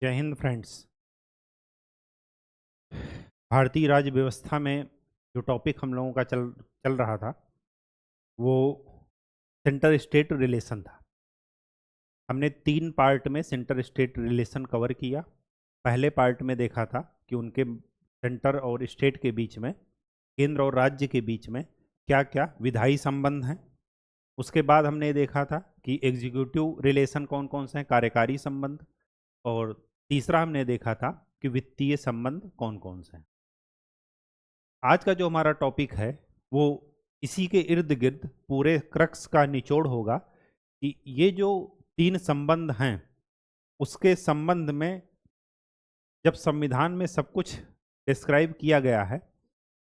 जय हिंद फ्रेंड्स। भारतीय राज्य व्यवस्था में जो टॉपिक हम लोगों का चल चल रहा था वो सेंटर स्टेट रिलेशन था। हमने 3 पार्ट में सेंटर स्टेट रिलेशन कवर किया। पहले पार्ट में देखा था कि उनके सेंटर और स्टेट के बीच में, केंद्र और राज्य के बीच में क्या क्या विधायी संबंध हैं। उसके बाद हमने देखा था कि एग्जीक्यूटिव रिलेशन कौन कौन से हैं, कार्यकारी संबंध। और तीसरा हमने देखा था कि वित्तीय संबंध कौन कौन से हैं। आज का जो हमारा टॉपिक है वो इसी के इर्द गिर्द पूरे क्रक्स का निचोड़ होगा कि ये जो 3 संबंध हैं उसके संबंध में जब संविधान में सब कुछ डिस्क्राइब किया गया है,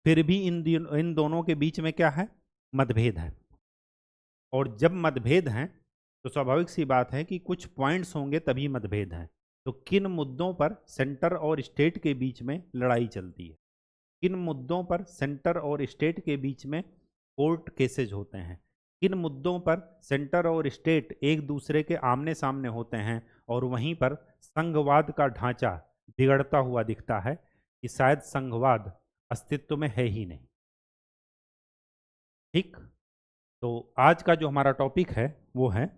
फिर भी इन दोनों के बीच में क्या है, मतभेद है। और जब मतभेद हैं तो स्वाभाविक सी बात है कि कुछ पॉइंट्स होंगे तभी मतभेद हैं। तो किन मुद्दों पर सेंटर और स्टेट के बीच में लड़ाई चलती है, किन मुद्दों पर सेंटर और स्टेट के बीच में कोर्ट केसेज होते हैं, किन मुद्दों पर सेंटर और स्टेट एक दूसरे के आमने सामने होते हैं और वहीं पर संघवाद का ढांचा बिगड़ता हुआ दिखता है कि शायद संघवाद अस्तित्व में है ही नहीं। ठीक, तो आज का जो हमारा टॉपिक है वो है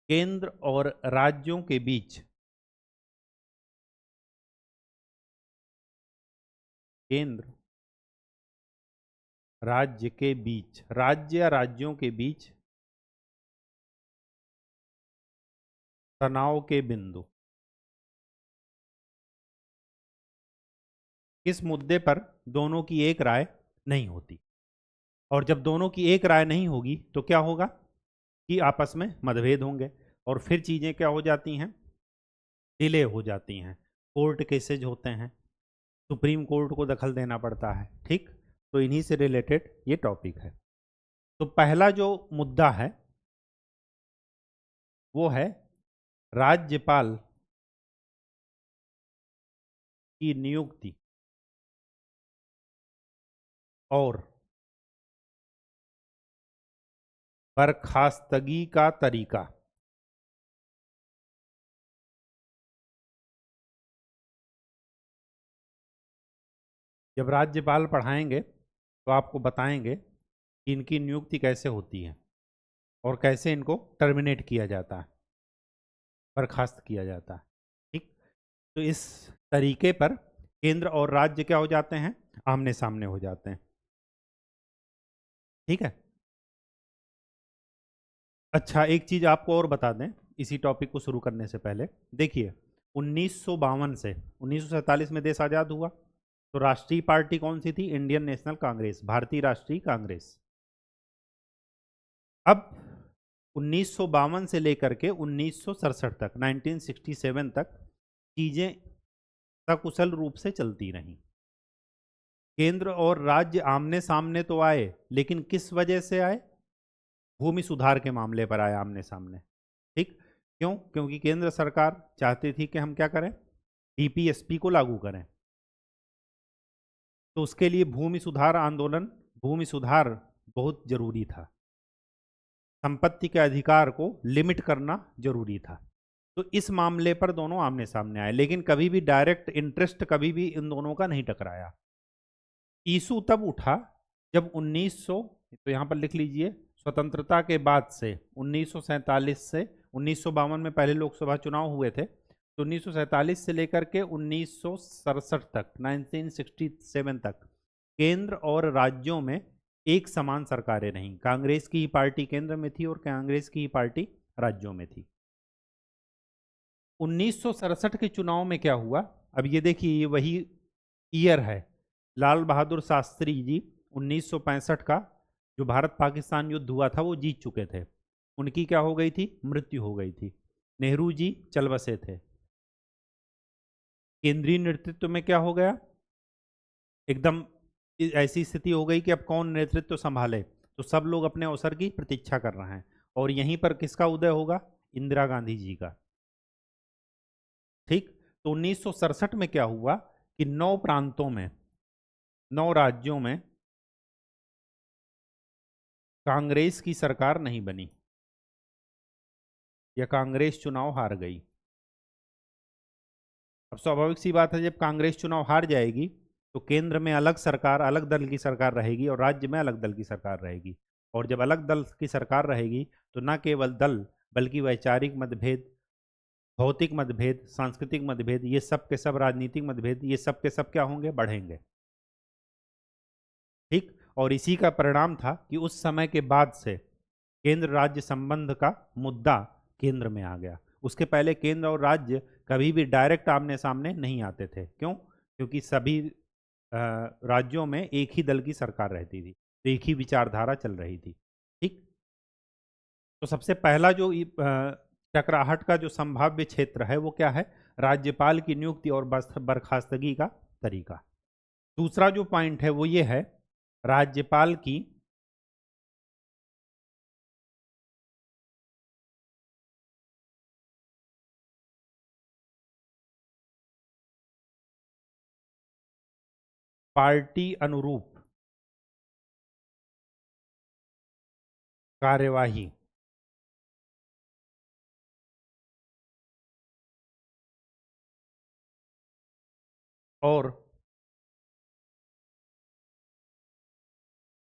केंद्र और राज्यों के बीच, केंद्र राज्य के बीच, राज्य या राज्यों के बीच तनाव के बिंदु। किस मुद्दे पर दोनों की एक राय नहीं होती, और जब दोनों की एक राय नहीं होगी तो क्या होगा कि आपस में मतभेद होंगे और फिर चीज़ें क्या हो जाती हैं, डिले हो जाती हैं, कोर्ट केसेज होते हैं, सुप्रीम कोर्ट को दखल देना पड़ता है। ठीक, तो इन्हीं से रिलेटेड ये टॉपिक है। तो पहला जो मुद्दा है वो है राज्यपाल की नियुक्ति और बर्खास्तगी का तरीका। जब राज्यपाल पढ़ाएंगे तो आपको बताएंगे कि इनकी नियुक्ति कैसे होती है और कैसे इनको टर्मिनेट किया जाता है, बर्खास्त किया जाता है। ठीक, तो इस तरीके पर केंद्र और राज्य क्या हो जाते हैं, आमने सामने हो जाते हैं। ठीक है। अच्छा, एक चीज आपको और बता दें इसी टॉपिक को शुरू करने से पहले। देखिए, 1952 से 1947 में देश आजाद हुआ तो राष्ट्रीय पार्टी कौन सी थी, इंडियन नेशनल कांग्रेस, भारतीय राष्ट्रीय कांग्रेस। अब 1952 से लेकर के 1967 तक, 1967 तक चीजें सकुशल रूप से चलती रहीं। केंद्र और राज्य आमने सामने तो आए, लेकिन किस वजह से आए, भूमि सुधार के मामले पर आए आमने सामने। ठीक, क्यों? क्योंकि केंद्र सरकार चाहती थी कि हम क्या करें, डीपीएसपी को लागू करें। तो उसके लिए भूमि सुधार आंदोलन, भूमि सुधार बहुत जरूरी था, संपत्ति के अधिकार को लिमिट करना जरूरी था। तो इस मामले पर दोनों आमने सामने आए, लेकिन कभी भी डायरेक्ट इंटरेस्ट कभी भी इन दोनों का नहीं टकराया। इशू तब उठा जब 1900, तो यहाँ पर लिख लीजिए, स्वतंत्रता के बाद से 1947 से 1952 में पहले लोकसभा चुनाव हुए थे, तो 1947 से लेकर के 1967 तक, 1967 तक केंद्र और राज्यों में एक समान सरकारें रहीं। कांग्रेस की ही पार्टी केंद्र में थी और कांग्रेस की ही पार्टी राज्यों में थी। 1967 के चुनाव में क्या हुआ, अब ये देखिए, ये वही ईयर है। लाल बहादुर शास्त्री जी 1965 का जो भारत पाकिस्तान युद्ध हुआ था वो जीत चुके थे, उनकी क्या हो गई थी, मृत्यु हो गई थी। नेहरू जी चल बसे थे। केंद्रीय नेतृत्व में क्या हो गया, एकदम ऐसी स्थिति हो गई कि अब कौन नेतृत्व संभाले, तो सब लोग अपने अवसर की प्रतीक्षा कर रहे हैं। और यहीं पर किसका उदय होगा, इंदिरा गांधी जी का। ठीक, तो 1967 में क्या हुआ कि 9 प्रांतों में, 9 राज्यों में कांग्रेस की सरकार नहीं बनी, या कांग्रेस चुनाव हार गई। अब स्वाभाविक सी बात है, जब कांग्रेस चुनाव हार जाएगी तो केंद्र में अलग सरकार, अलग दल की सरकार रहेगी और राज्य में अलग दल की सरकार रहेगी। और जब अलग दल की सरकार रहेगी तो न केवल दल बल्कि वैचारिक मतभेद, भौतिक मतभेद, सांस्कृतिक मतभेद, ये सब के सब राजनीतिक मतभेद, ये सब के सब क्या होंगे, बढ़ेंगे। ठीक। और इसी का परिणाम था कि उस समय के बाद से केंद्र राज्य संबंध का मुद्दा केंद्र में आ गया। उसके पहले केंद्र और राज्य कभी भी डायरेक्ट आमने सामने नहीं आते थे। क्यों? क्योंकि सभी राज्यों में एक ही दल की सरकार रहती थी, तो एक ही विचारधारा चल रही थी। ठीक। तो सबसे पहला जो टकराहट का जो संभाव्य क्षेत्र है वो क्या है, राज्यपाल की नियुक्ति और बर्खास्तगी का तरीका। दूसरा जो पॉइंट है वो ये है, राज्यपाल की पार्टी अनुरूप कार्यवाही और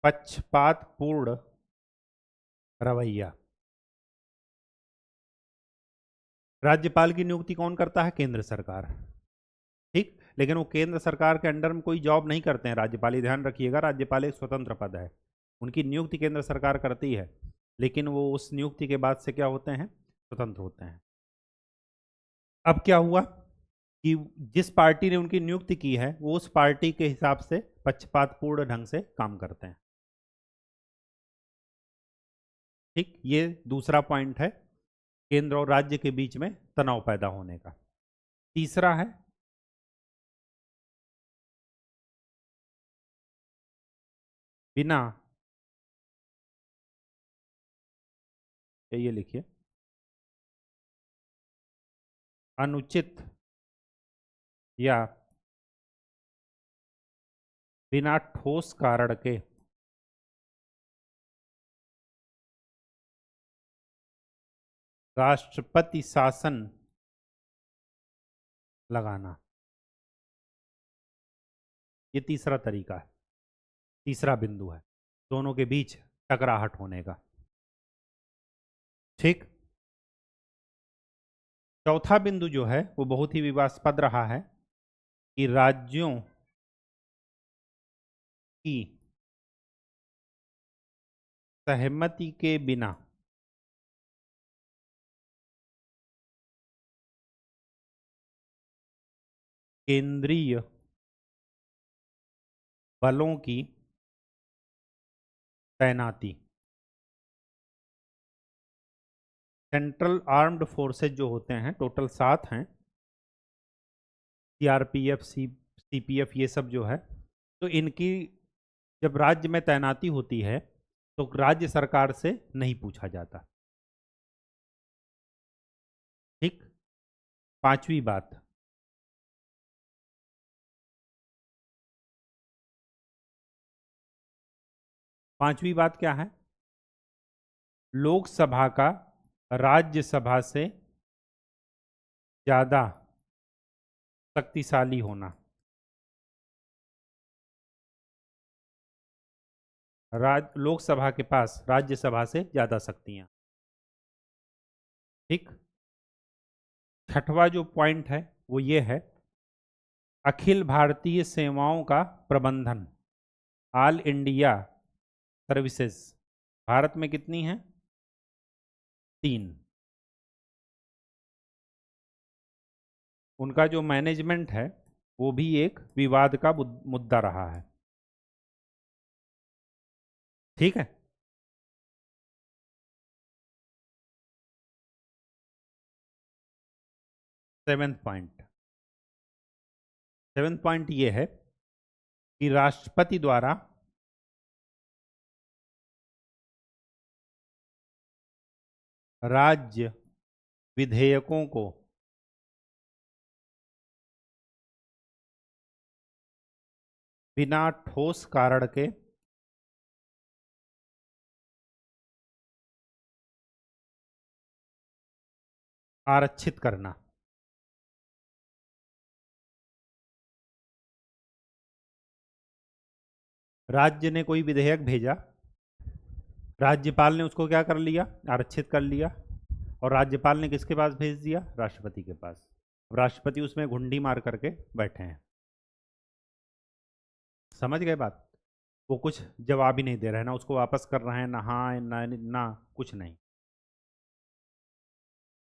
पक्षपातपूर्ण रवैया। राज्यपाल की नियुक्ति कौन करता है, केंद्र सरकार। ठीक। लेकिन वो केंद्र सरकार के अंडर में कोई जॉब नहीं करते हैं राज्यपाल, ये ध्यान रखिएगा, राज्यपाल एक स्वतंत्र पद है। उनकी नियुक्ति केंद्र सरकार करती है, लेकिन वो उस नियुक्ति के बाद से क्या होते हैं, स्वतंत्र होते हैं। अब क्या हुआ कि जिस पार्टी ने उनकी नियुक्ति की है वो उस पार्टी के हिसाब से पक्षपातपूर्ण ढंग से काम करते हैं। ठीक। ये दूसरा पॉइंट है केंद्र और राज्य के बीच में तनाव पैदा होने का। तीसरा है बिना, ये लिखिए, अनुचित या बिना ठोस कारण के राष्ट्रपति शासन लगाना। ये तीसरा तरीका है, तीसरा बिंदु है दोनों के बीच टकराहट होने का। ठीक। चौथा बिंदु जो है वो बहुत ही विवादास्पद रहा है कि राज्यों की सहमति के बिना केंद्रीय बलों की तैनाती, सेंट्रल आर्म्ड फोर्सेज जो होते हैं टोटल 7 हैं, सीआरपीएफ, सीपीएफ, ये सब जो है, तो इनकी जब राज्य में तैनाती होती है तो राज्य सरकार से नहीं पूछा जाता। ठीक। पांचवी बात, पांचवी बात क्या है, लोकसभा का राज्यसभा से ज्यादा शक्तिशाली होना। लोकसभा के पास राज्यसभा से ज्यादा शक्तियां। ठीक। छठवां जो पॉइंट है वो ये है, अखिल भारतीय सेवाओं का प्रबंधन, ऑल इंडिया सर्विसेज। भारत में कितनी हैं, 3। उनका जो मैनेजमेंट है वो भी एक विवाद का मुद्दा रहा है। ठीक है। सेवेंथ पॉइंट ये है कि राष्ट्रपति द्वारा राज्य विधेयकों को बिना ठोस कारण के आरक्षित करना। राज्य ने कोई विधेयक भेजा, राज्यपाल ने उसको क्या कर लिया, आरक्षित कर लिया, और राज्यपाल ने किसके पास भेज दिया, राष्ट्रपति के पास। अब राष्ट्रपति उसमें घुंडी मार करके बैठे हैं। समझ गए बात? वो कुछ जवाब ही नहीं दे रहे हैं, ना उसको वापस कर रहे हैं, ना हाँ ना ना कुछ नहीं।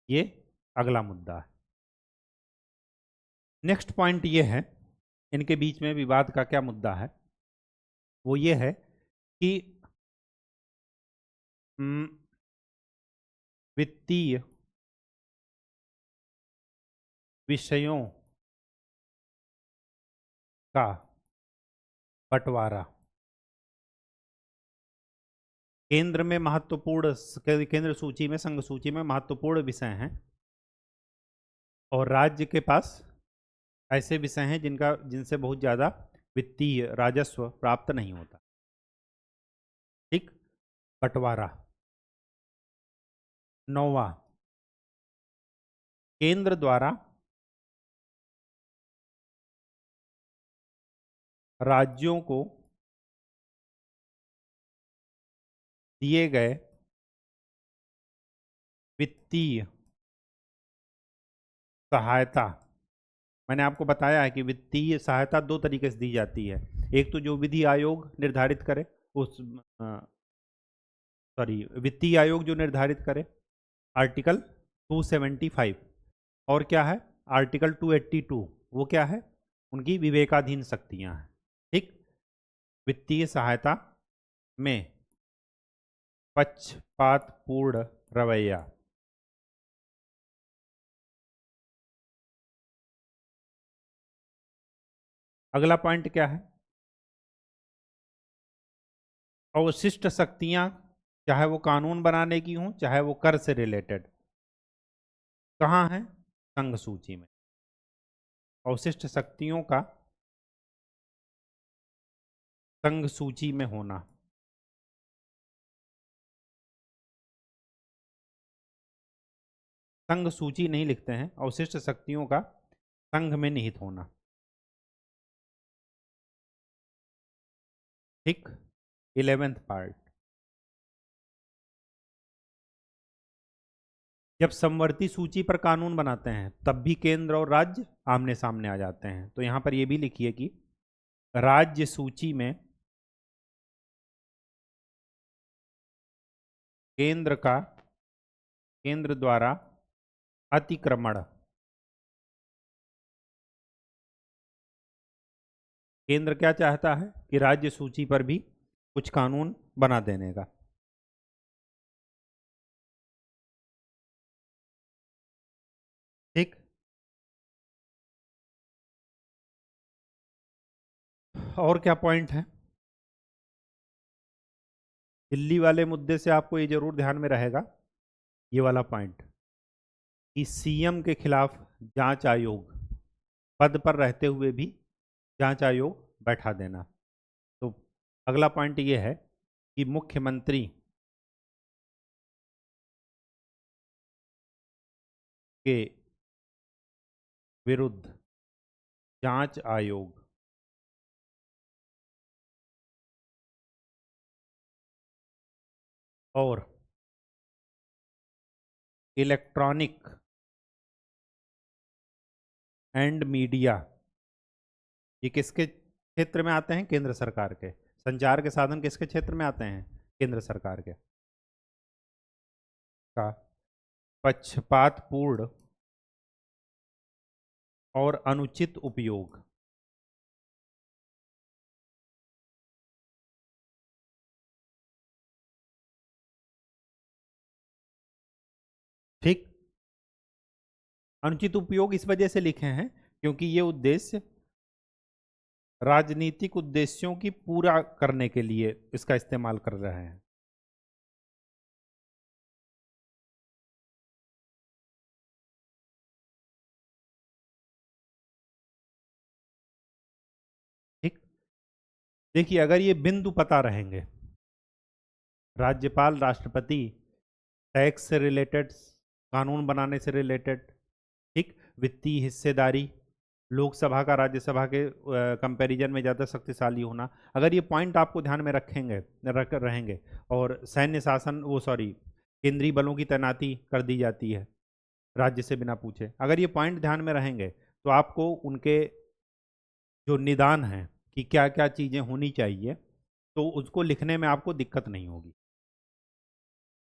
ये अगला मुद्दा है। नेक्स्ट पॉइंट ये है, इनके बीच में विवाद का क्या मुद्दा है, वो ये है कि वित्तीय विषयों का बंटवारा केंद्र में महत्वपूर्ण, केंद्र सूची में, संघ सूची में महत्वपूर्ण विषय हैं, और राज्य के पास ऐसे विषय हैं जिनसे बहुत ज़्यादा वित्तीय राजस्व प्राप्त नहीं होता। ठीक, बंटवारा। 9वां, केंद्र द्वारा राज्यों को दिए गए वित्तीय सहायता। मैंने आपको बताया है कि वित्तीय सहायता दो तरीके से दी जाती है। एक तो जो विधि आयोग निर्धारित करे, उस वित्तीय आयोग जो निर्धारित करे, आर्टिकल 275, और क्या है आर्टिकल 282, वो क्या है, उनकी विवेकाधीन शक्तियां हैं। ठीक, वित्तीय सहायता में पक्षपातपूर्ण रवैया। अगला पॉइंट क्या है, अवशिष्ट शक्तियां, चाहे वो कानून बनाने की हों, चाहे वो कर से रिलेटेड, कहाँ है, संघ सूची में। अवशिष्ट शक्तियों का संघ सूची में होना। संघ सूची नहीं लिखते हैं, अवशिष्ट शक्तियों का संघ में निहित होना। ठीक, 11th पार्ट। जब समवर्ती सूची पर कानून बनाते हैं तब भी केंद्र और राज्य आमने सामने आ जाते हैं। तो यहां पर यह भी लिखिए कि राज्य सूची में केंद्र द्वारा अतिक्रमण, केंद्र क्या चाहता है कि राज्य सूची पर भी कुछ कानून बना देने का। ठीक, और क्या पॉइंट है, दिल्ली वाले मुद्दे से आपको ये जरूर ध्यान में रहेगा, ये वाला पॉइंट कि सीएम के खिलाफ जांच आयोग, पद पर रहते हुए भी जांच आयोग बैठा देना। तो अगला पॉइंट ये है कि मुख्यमंत्री के विरुद्ध जांच आयोग और इलेक्ट्रॉनिक एंड मीडिया, ये किसके क्षेत्र में आते हैं, केंद्र सरकार के। संचार के साधन किसके क्षेत्र में आते हैं, केंद्र सरकार के। का पक्षपातपूर्ण और अनुचित उपयोग। ठीक, अनुचित उपयोग इस वजह से लिखे हैं क्योंकि ये उद्देश्य राजनीतिक उद्देश्यों की पूरा करने के लिए इसका इस्तेमाल कर रहे हैं। ठीक, देखिए अगर ये बिंदु पता रहेंगे, राज्यपाल राष्ट्रपति टैक्स से रिलेटेड, कानून बनाने से रिलेटेड, ठीक, वित्तीय हिस्सेदारी, लोकसभा का राज्यसभा के कंपैरिजन में ज़्यादा शक्तिशाली होना, अगर ये पॉइंट आपको ध्यान में रख रहेंगे, और सैन्य शासन वो सॉरी केंद्रीय बलों की तैनाती कर दी जाती है राज्य से बिना पूछे, अगर ये पॉइंट ध्यान में रहेंगे तो आपको उनके जो निदान हैं कि क्या क्या चीज़ें होनी चाहिए, तो उसको लिखने में आपको दिक्कत नहीं होगी।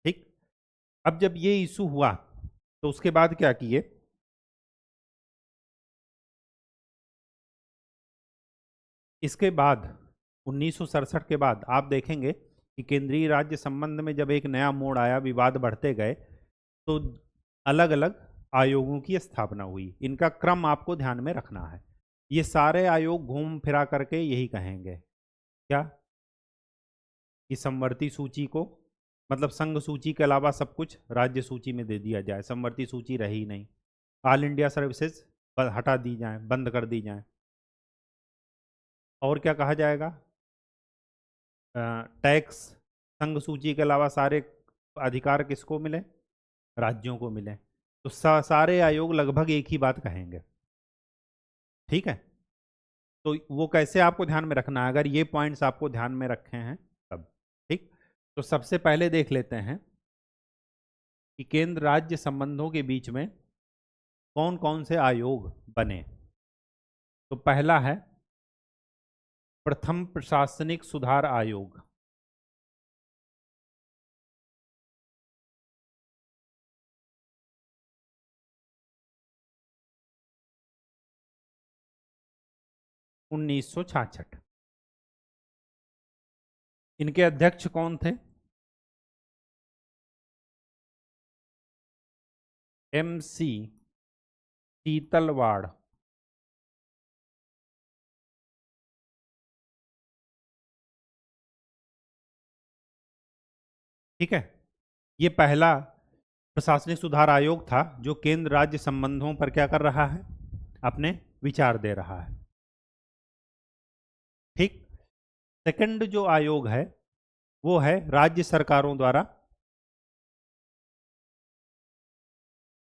ठीक। अब जब ये इशू हुआ तो उसके बाद क्या किए, इसके बाद 1967 के बाद आप देखेंगे कि केंद्रीय राज्य संबंध में जब एक नया मोड़ आया, विवाद बढ़ते गए, तो अलग अलग आयोगों की स्थापना हुई। इनका क्रम आपको ध्यान में रखना है। ये सारे आयोग घूम फिरा करके यही कहेंगे क्या, कि समवर्ती सूची को, मतलब संघ सूची के अलावा सब कुछ राज्य सूची में दे दिया जाए, समवर्ती सूची रही नहीं, ऑल इंडिया सर्विसेज हटा दी जाए, बंद कर दी जाए। और क्या कहा जाएगा, टैक्स संघ सूची के अलावा सारे अधिकार किसको मिले, राज्यों को मिले। तो सारे आयोग लगभग एक ही बात कहेंगे। ठीक है, तो वो कैसे आपको ध्यान में रखना है, अगर ये पॉइंट्स आपको ध्यान में रखे हैं तब। ठीक, तो सबसे पहले देख लेते हैं कि केंद्र राज्य संबंधों के बीच में कौन कौन से आयोग बने। तो पहला है प्रथम प्रशासनिक सुधार आयोग। उन्नीस सौ छियासठ। इनके अध्यक्ष कौन थे, MC शीतलवाड़। ठीक है, ये पहला प्रशासनिक सुधार आयोग था जो केंद्र राज्य संबंधों पर क्या कर रहा है, अपने विचार दे रहा है। ठीक, सेकंड जो आयोग है वो है राज्य सरकारों द्वारा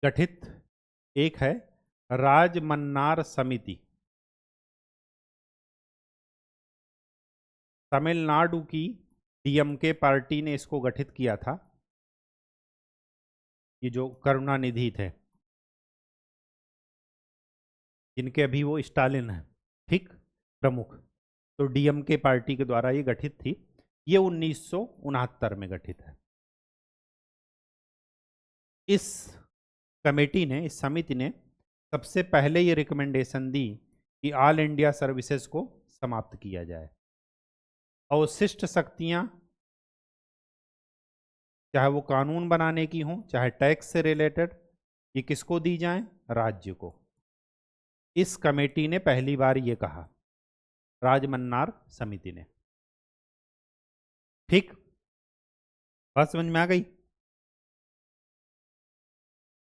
गठित, एक है राजमन्नार समिति। तमिलनाडु की DMK पार्टी ने इसको गठित किया था, ये जो करुणानिधि थे, जिनके अभी वो स्टालिन है, ठीक, प्रमुख। तो DMK पार्टी के द्वारा ये गठित थी, ये 1969 में गठित है। इस कमेटी ने, इस समिति ने सबसे पहले ये रिकमेंडेशन दी कि ऑल इंडिया सर्विसेज को समाप्त किया जाए। अवशिष्ट शक्तियां, चाहे वो कानून बनाने की हों, चाहे टैक्स से रिलेटेड, ये किसको दी जाएं, राज्य को। इस कमेटी ने पहली बार ये कहा, राजमन्नार समिति ने। ठीक, बात समझ में आ गई।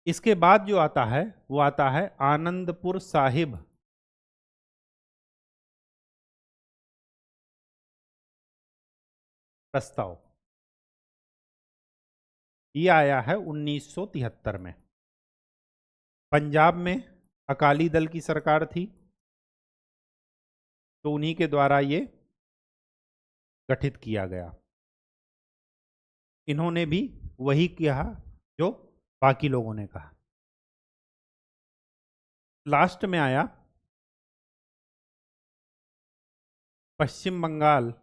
इसके बाद जो आता है वो आता है आनंदपुर साहिब प्रस्ताव। ये आया है 1973 में। पंजाब में अकाली दल की सरकार थी, तो उन्हीं के द्वारा ये गठित किया गया। इन्होंने भी वही किया जो बाकी लोगों ने कहा। लास्ट में आया पश्चिम बंगाल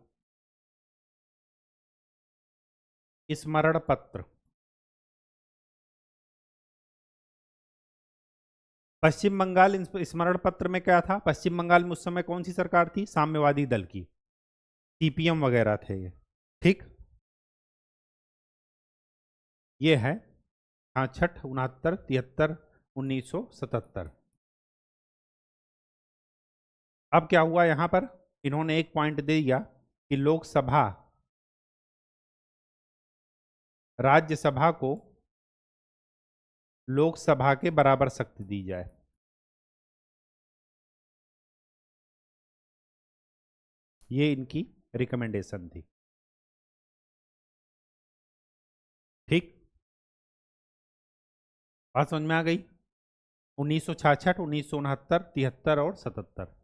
स्मरण पत्र। पश्चिम बंगाल स्मरण पत्र में क्या था, पश्चिम बंगाल में उस समय कौन सी सरकार थी, साम्यवादी दल की, CPM वगैरह थे ये। ठीक, ये है 66, 69, 73, 1977। अब क्या हुआ यहां पर, इन्होंने एक पॉइंट दे दिया कि लोकसभा राज्यसभा को लोकसभा के बराबर शक्ति दी जाए। ये इनकी रिकमेंडेशन थी। ठीक, बात समझ में आ गई। 1966, 1969, 73 और 77।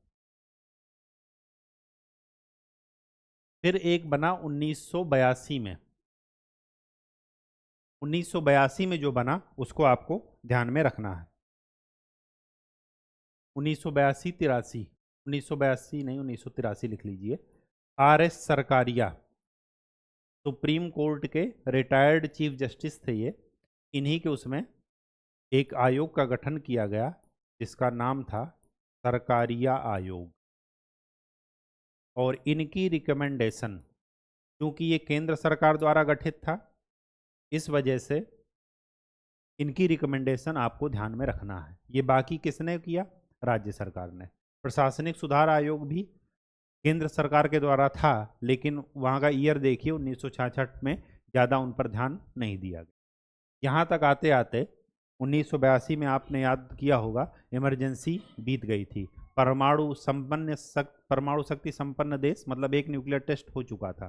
फिर एक बना 1982 में। 1982 में जो बना उसको आपको ध्यान में रखना है। 1982 83, 1982 नहीं 1983 लिख लीजिए। RS सरकारिया, सुप्रीम कोर्ट के रिटायर्ड चीफ जस्टिस थे ये। इन्हीं के उसमें एक आयोग का गठन किया गया जिसका नाम था सरकारिया आयोग। और इनकी रिकमेंडेशन, क्योंकि ये केंद्र सरकार द्वारा गठित था, इस वजह से इनकी रिकमेंडेशन आपको ध्यान में रखना है। ये बाकी किसने किया? राज्य सरकार ने। प्रशासनिक सुधार आयोग भी केंद्र सरकार के द्वारा था, लेकिन वहाँ का ईयर देखिए 1966 में ज़्यादा उन पर ध्यान नहीं दिया गया। यहाँ तक आते आते 1982 में आपने याद किया होगा इमरजेंसी बीत गई थी। परमाणु शक्ति संपन्न देश, मतलब एक न्यूक्लियर टेस्ट हो चुका था।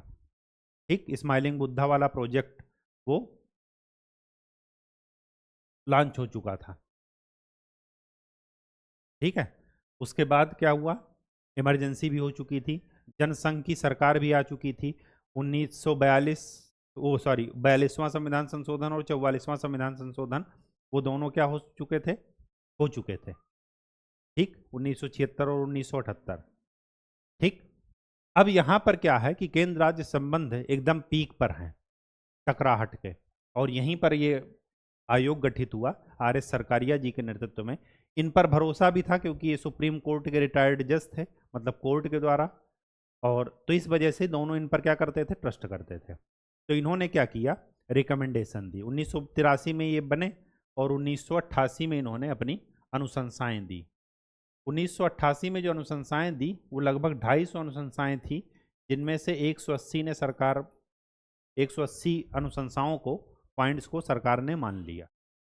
ठीक, स्माइलिंग बुद्धा वाला प्रोजेक्ट वो लॉन्च हो चुका था। ठीक है, उसके बाद क्या हुआ? इमरजेंसी भी हो चुकी थी, जनसंघ की सरकार भी आ चुकी थी। 1942 42वां संविधान संशोधन और 44वां संविधान संशोधन, वो दोनों क्या हो चुके थे? हो चुके थे। ठीक, 1976 और 1978। ठीक, अब यहां पर क्या है कि केंद्र राज्य संबंध एकदम पीक पर हैं, टकराहट के, और यहीं पर ये आयोग गठित हुआ RS सरकारिया जी के नेतृत्व में। इन पर भरोसा भी था क्योंकि ये सुप्रीम कोर्ट के रिटायर्ड जज थे, मतलब कोर्ट के द्वारा, और तो इस वजह से दोनों इन पर क्या करते थे? ट्रस्ट करते थे। तो इन्होंने क्या किया? रिकमेंडेशन दी। 1983 में ये बने और 1988 में इन्होंने अपनी अनुशंसाएं दी। 1988 में जो अनुशंसाएं दी वो लगभग 250 अनुशंसाएं थी, जिनमें से 180 अनुशंसाओं को, पॉइंट्स को सरकार ने मान लिया।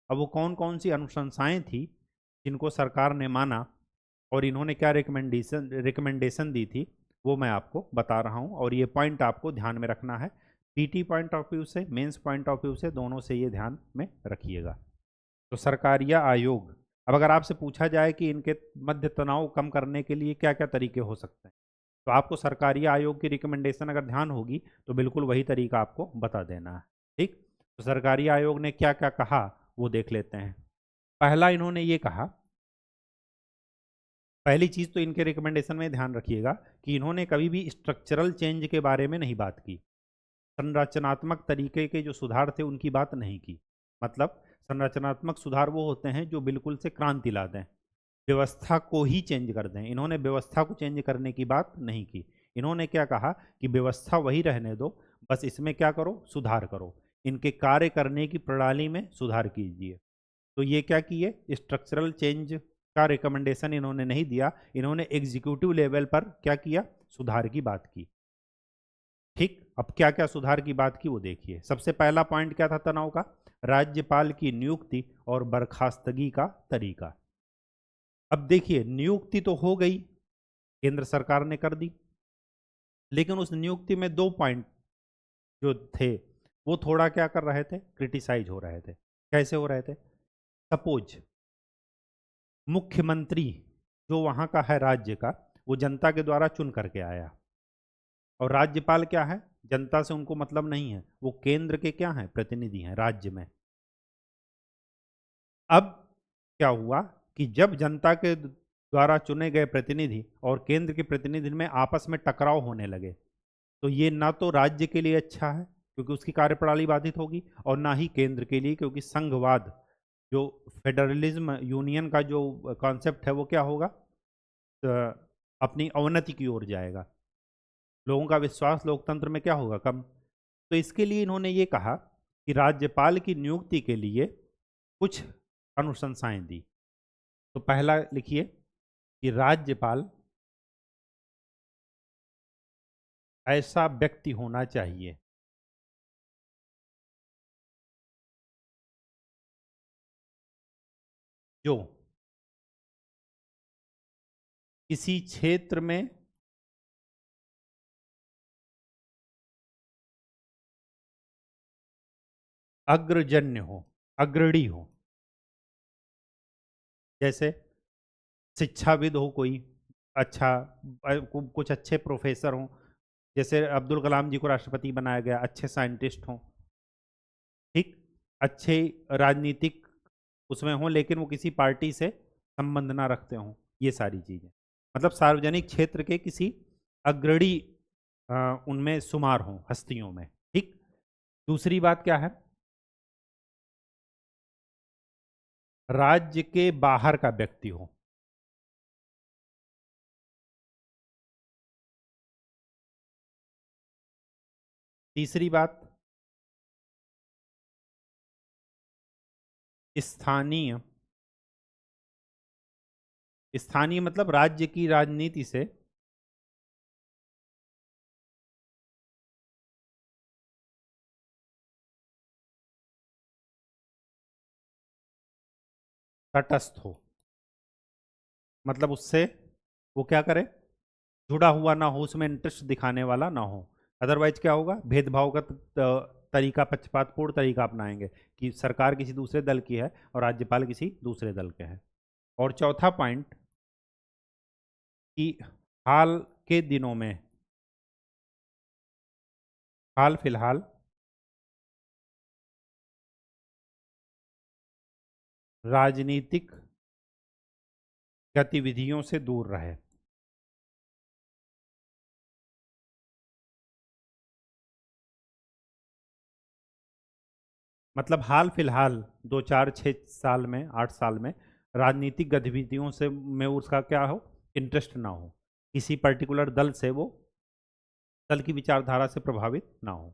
अब वो कौन कौन सी अनुशंसाएं थी जिनको सरकार ने माना और इन्होंने क्या रिकमेंडेशन दी थी, वो मैं आपको बता रहा हूँ, और ये पॉइंट आपको ध्यान में रखना है। पीटी पॉइंट ऑफ व्यू से, मेंस पॉइंट ऑफ व्यू से, दोनों से ये ध्यान में रखिएगा। तो सरकारिया आयोग, अब अगर आपसे पूछा जाए कि इनके मध्य तनाव कम करने के लिए क्या क्या तरीके हो सकते हैं, तो आपको सरकारिया आयोग की रिकमेंडेशन अगर ध्यान होगी तो बिल्कुल वही तरीका आपको बता देना है। ठीक, तो सरकारिया आयोग ने क्या क्या कहा वो देख लेते हैं। पहला इन्होंने ये कहा, पहली चीज तो इनके रिकमेंडेशन में ध्यान रखिएगा कि इन्होंने कभी भी स्ट्रक्चरल चेंज के बारे में नहीं बात की। संरचनात्मक तरीके के जो सुधार थे उनकी बात नहीं की। मतलब संरचनात्मक सुधार वो होते हैं जो बिल्कुल से क्रांति ला दें, व्यवस्था को ही चेंज कर दें। इन्होंने व्यवस्था को चेंज करने की बात नहीं की। इन्होंने क्या कहा कि व्यवस्था वही रहने दो, बस इसमें क्या करो? सुधार करो, इनके कार्य करने की प्रणाली में सुधार कीजिए। तो ये क्या किए? स्ट्रक्चरल चेंज का रिकमेंडेशन इन्होंने नहीं दिया, इन्होंने एग्जीक्यूटिव लेवल पर क्या किया? सुधार की बात की। ठीक, अब क्या क्या सुधार की बात की वो देखिए। सबसे पहला पॉइंट क्या था तनाव का? राज्यपाल की नियुक्ति और बर्खास्तगी का तरीका। अब देखिए, नियुक्ति तो हो गई, केंद्र सरकार ने कर दी, लेकिन उस नियुक्ति में दो पॉइंट जो थे वो थोड़ा क्या कर रहे थे? क्रिटिसाइज हो रहे थे। कैसे हो रहे थे? सपोज मुख्यमंत्री जो वहां का है राज्य का, वो जनता के द्वारा चुन करके आया, और राज्यपाल क्या है? जनता से उनको मतलब नहीं है, वो केंद्र के क्या हैं? प्रतिनिधि हैं राज्य में। अब क्या हुआ कि जब जनता के द्वारा चुने गए प्रतिनिधि और केंद्र के प्रतिनिधि में आपस में टकराव होने लगे, तो ये ना तो राज्य के लिए अच्छा है क्योंकि उसकी कार्यप्रणाली बाधित होगी, और ना ही केंद्र के लिए, क्योंकि संघवाद, जो फेडरलिज्म यूनियन का जो कॉन्सेप्ट है वो क्या होगा? अपनी अवनति की ओर जाएगा। लोगों का विश्वास लोकतंत्र में क्या होगा? कम। तो इसके लिए इन्होंने ये कहा कि राज्यपाल की नियुक्ति के लिए कुछ अनुशंसाएं दी। तो पहला लिखिए कि राज्यपाल ऐसा व्यक्ति होना चाहिए जो किसी क्षेत्र में अग्रजन्य हो, अग्रणी हो। जैसे शिक्षाविद हो कोई अच्छा, कुछ अच्छे प्रोफेसर हों, जैसे अब्दुल कलाम जी को राष्ट्रपति बनाया गया, अच्छे साइंटिस्ट हों, ठीक, अच्छे राजनीतिक उसमें हों, लेकिन वो किसी पार्टी से संबंध ना रखते हों, ये सारी चीज़ें। मतलब सार्वजनिक क्षेत्र के किसी अग्रणी उनमें शुमार हों, हस्तियों में, ठीक। दूसरी बात क्या है, राज्य के बाहर का व्यक्ति हो। तीसरी बात, स्थानीय, स्थानीय मतलब राज्य की राजनीति से तटस्थ हो, मतलब उससे वो क्या करे, जुड़ा हुआ ना हो, उसमें इंटरेस्ट दिखाने वाला ना हो। अदरवाइज क्या होगा, भेदभाव का तरीका, पक्षपातपूर्ण तरीका अपनाएंगे कि सरकार किसी दूसरे दल की है और राज्यपाल किसी दूसरे दल के हैं। और चौथा पॉइंट कि हाल के दिनों में, हाल फिलहाल राजनीतिक गतिविधियों से दूर रहे। मतलब हाल फिलहाल 2 4 6 साल में, 8 साल में राजनीतिक गतिविधियों से में उसका क्या हो, इंटरेस्ट ना हो, किसी पर्टिकुलर दल से वो, दल की विचारधारा से प्रभावित ना हो।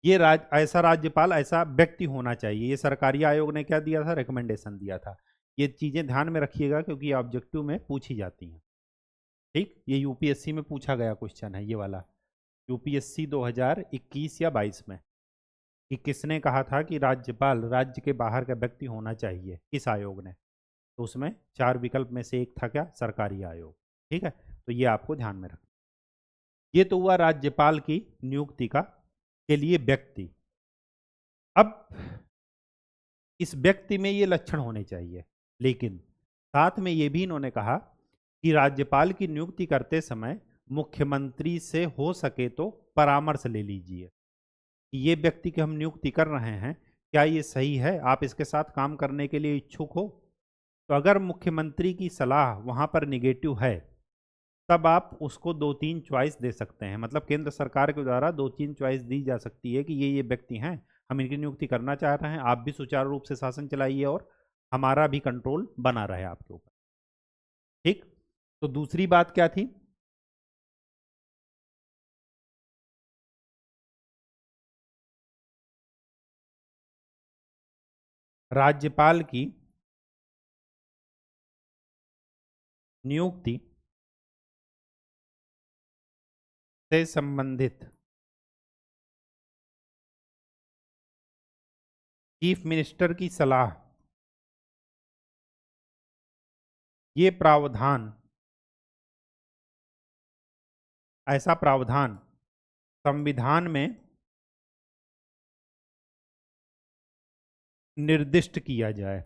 ये ऐसा राज्यपाल, ऐसा व्यक्ति होना चाहिए। ये सरकारी आयोग ने क्या दिया था, रिकमेंडेशन दिया था। ये चीज़ें ध्यान में रखिएगा क्योंकि ये ऑब्जेक्टिव में पूछी जाती हैं, ठीक। ये यूपीएससी में पूछा गया क्वेश्चन है ये वाला, यूपीएससी 2021 या 22 में, कि किसने कहा था कि राज्यपाल राज्य के बाहर का व्यक्ति होना चाहिए, किस आयोग ने। तो उसमें 4 विकल्प में से एक था क्या, सरकारी आयोग, ठीक है। तो ये आपको ध्यान में रखना। ये तो हुआ राज्यपाल की नियुक्ति का के लिए व्यक्ति। अब इस व्यक्ति में ये लक्षण होने चाहिए, लेकिन साथ में ये भी इन्होंने कहा कि राज्यपाल की नियुक्ति करते समय मुख्यमंत्री से हो सके तो परामर्श ले लीजिए कि ये व्यक्ति की हम नियुक्ति कर रहे हैं, क्या ये सही है, आप इसके साथ काम करने के लिए इच्छुक हो। तो अगर मुख्यमंत्री की सलाह वहां पर निगेटिव है, तब आप उसको 2 3 चॉइस दे सकते हैं। मतलब केंद्र सरकार के द्वारा 2 3 चॉइस दी जा सकती है कि ये व्यक्ति हैं, हम इनकी नियुक्ति करना चाह रहे हैं, आप भी सुचारू रूप से शासन चलाइए और हमारा भी कंट्रोल बना रहे आपके ऊपर, ठीक। तो दूसरी बात क्या थी, राज्यपाल की नियुक्ति से संबंधित चीफ मिनिस्टर की सलाह, ये प्रावधान, ऐसा प्रावधान संविधान में निर्दिष्ट किया जाए।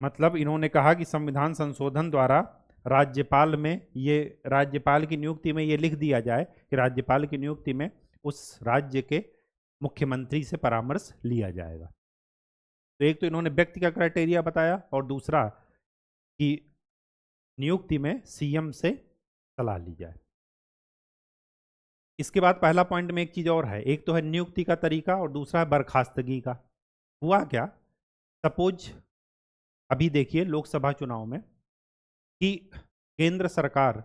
मतलब इन्होंने कहा कि संविधान संशोधन द्वारा राज्यपाल में ये, राज्यपाल की नियुक्ति में ये लिख दिया जाए कि राज्यपाल की नियुक्ति में उस राज्य के मुख्यमंत्री से परामर्श लिया जाएगा। तो एक तो इन्होंने व्यक्ति का क्राइटेरिया बताया और दूसरा कि नियुक्ति में सीएम से सलाह ली जाए। इसके बाद पहला पॉइंट में एक चीज और है, एक तो है नियुक्ति का तरीका और दूसरा है बर्खास्तगी का। हुआ क्या, सपोज अभी देखिए लोकसभा चुनाव में कि केंद्र सरकार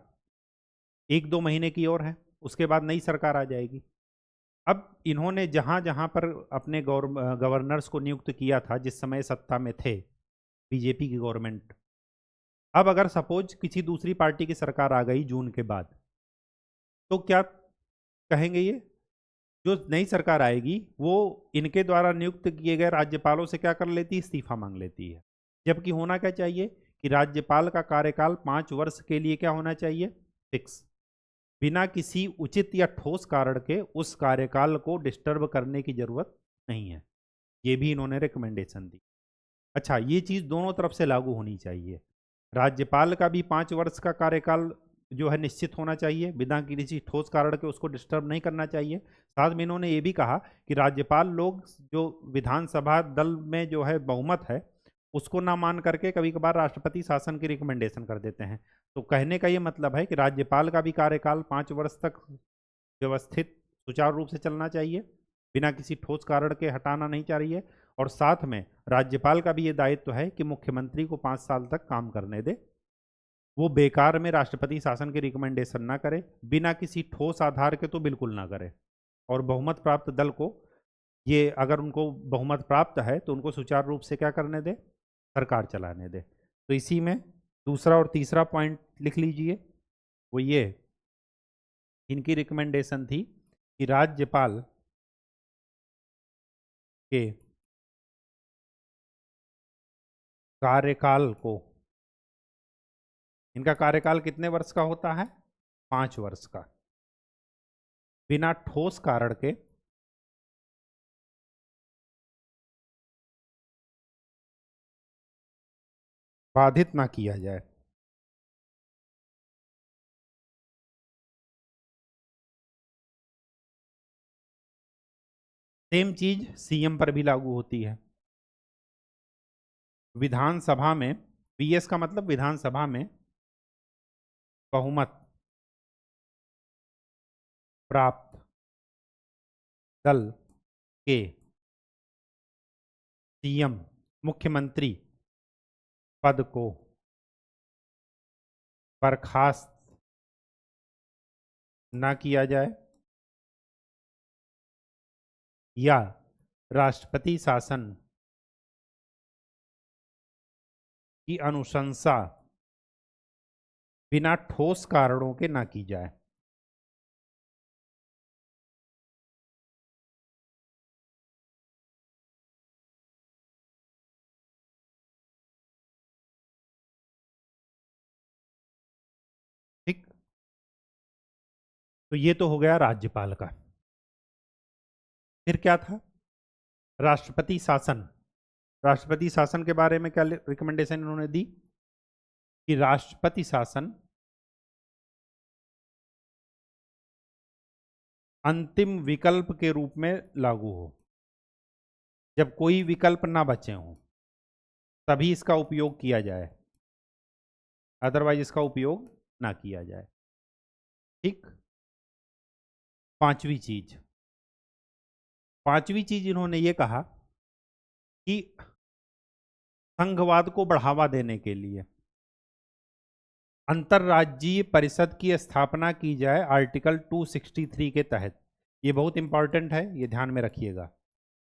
1 2 महीने की और है, उसके बाद नई सरकार आ जाएगी। अब इन्होंने जहां जहां पर अपने गवर्नर्स को नियुक्त किया था जिस समय सत्ता में थे बीजेपी की गवर्नमेंट, अब अगर सपोज किसी दूसरी पार्टी की सरकार आ गई जून के बाद, तो क्या कहेंगे, ये जो नई सरकार आएगी वो इनके द्वारा नियुक्त किए गए राज्यपालों से क्या कर लेती है, इस्तीफा मांग लेती है। जबकि होना क्या चाहिए कि राज्यपाल का कार्यकाल 5 वर्ष के लिए क्या होना चाहिए, फिक्स, बिना किसी उचित या ठोस कारण के उस कार्यकाल को डिस्टर्ब करने की जरूरत नहीं है। ये भी इन्होंने रिकमेंडेशन दी। अच्छा, ये चीज दोनों तरफ से लागू होनी चाहिए। राज्यपाल का भी 5 वर्ष का कार्यकाल जो है निश्चित होना चाहिए, बिना किसी ठोस कारण के उसको डिस्टर्ब नहीं करना चाहिए। साथ में इन्होंने ये भी कहा कि राज्यपाल लोग जो विधानसभा दल में जो है बहुमत है उसको ना मान करके कभी कभार राष्ट्रपति शासन की रिकमेंडेशन कर देते हैं। तो कहने का ये मतलब है कि राज्यपाल का भी कार्यकाल 5 वर्ष तक व्यवस्थित सुचारू रूप से चलना चाहिए, बिना किसी ठोस कारण के हटाना नहीं चाहिए। और साथ में राज्यपाल का भी ये दायित्व है कि मुख्यमंत्री को 5 साल तक काम करने दे, वो बेकार में राष्ट्रपति शासन की रिकमेंडेशन ना करे, बिना किसी ठोस आधार के तो बिल्कुल ना करे। और बहुमत प्राप्त दल को ये अगर उनको बहुमत प्राप्त है तो उनको सुचारू रूप से क्या करने दे, सरकार चलाने दे। तो इसी में दूसरा और तीसरा पॉइंट लिख लीजिए, वो ये इनकी रिकमेंडेशन थी कि राज्यपाल के कार्यकाल को, इनका कार्यकाल कितने वर्ष का होता है, 5 वर्ष का, बिना ठोस कारण के बाधित ना किया जाए। सेम चीज सीएम पर भी लागू होती है। विधानसभा में, वीएस का मतलब विधानसभा में बहुमत प्राप्त दल के सीएम, मुख्यमंत्री पद को बर्खास्त ना किया जाए या राष्ट्रपति शासन की अनुशंसा बिना ठोस कारणों के ना की जाए। ठीक, तो ये तो हो गया राज्यपाल का। फिर क्या था, राष्ट्रपति शासन। राष्ट्रपति शासन के बारे में क्या रिकमेंडेशन इन्होंने दी कि राष्ट्रपति शासन अंतिम विकल्प के रूप में लागू हो। जब कोई विकल्प ना बचे हों तभी इसका उपयोग किया जाए, अदरवाइज इसका उपयोग ना किया जाए। ठीक, पांचवी चीज इन्होंने ये कहा कि संघवाद को बढ़ावा देने के लिए अंतर्राज्यीय परिषद की स्थापना की जाए आर्टिकल 263 के तहत। ये बहुत इंपॉर्टेंट है, ये ध्यान में रखिएगा।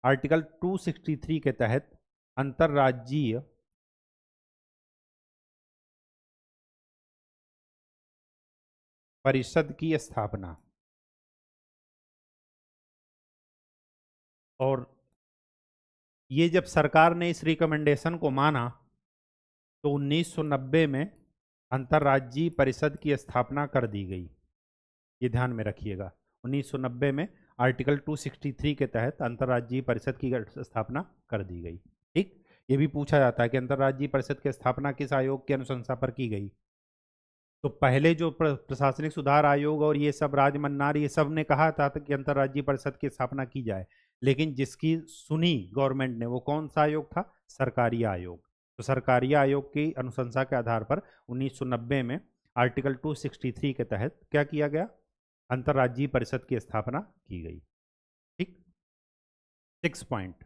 आर्टिकल 263 के तहत अंतर्राज्यीय परिषद की स्थापना। और ये जब सरकार ने इस रिकमेंडेशन को माना तो 1990 में अंतर्राज्यीय परिषद की स्थापना कर दी गई। ये ध्यान में रखिएगा, 1990 में आर्टिकल 263 के तहत अंतर्राज्यीय परिषद की स्थापना कर दी गई। ठीक, ये भी पूछा जाता है कि अंतर्राज्यीय परिषद की स्थापना किस आयोग की अनुशंसा पर की गई। तो पहले जो प्रशासनिक सुधार आयोग और ये सब राजमन्नार ये सब ने कहा था कि अंतर्राज्यीय परिषद की स्थापना की जाए, लेकिन जिसकी सुनी गवर्नमेंट ने वो कौन सा आयोग था, सरकारी आयोग। तो सरकारी आयोग की अनुशंसा के आधार पर 1990 में आर्टिकल 263 के तहत क्या किया गया, अंतर्राज्यीय परिषद की स्थापना की गई। ठीक, 6 पॉइंट,